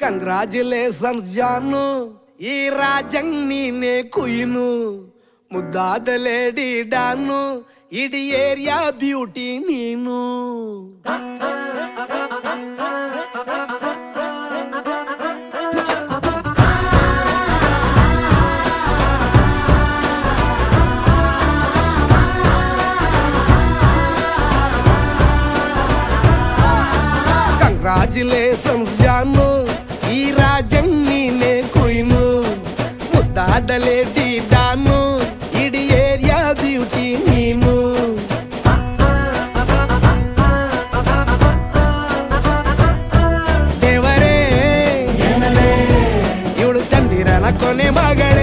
Congratulations ಜಾನು, ಈ ರಾಜಂಗ್ ನೀನೆ ಕುಯ್ನು, ಮುದ್ದಾದ ಲೇಡಿ ಡಾನು, ಇಡೀ ಏರಿಯಾ ಬ್ಯೂಟಿ ನೀನು. ಕಂಗ್ರಾಚುಲೇಷನ್ಸ್ ಜಾನು, ಈ ರಾಜಂಗ್ ನೀನೆ ಕುಯ್ನು, ಮುದ್ದಾದ ಲೇಡಿ ಡಾನು, ಇಡೀ ಏರಿಯಾ ಬ್ಯೂಟಿ ನೀನು. ದೇವರೇ ಇವಳು ಚಂದಿರನ ಕೊನೆ ಮಗಳೇ.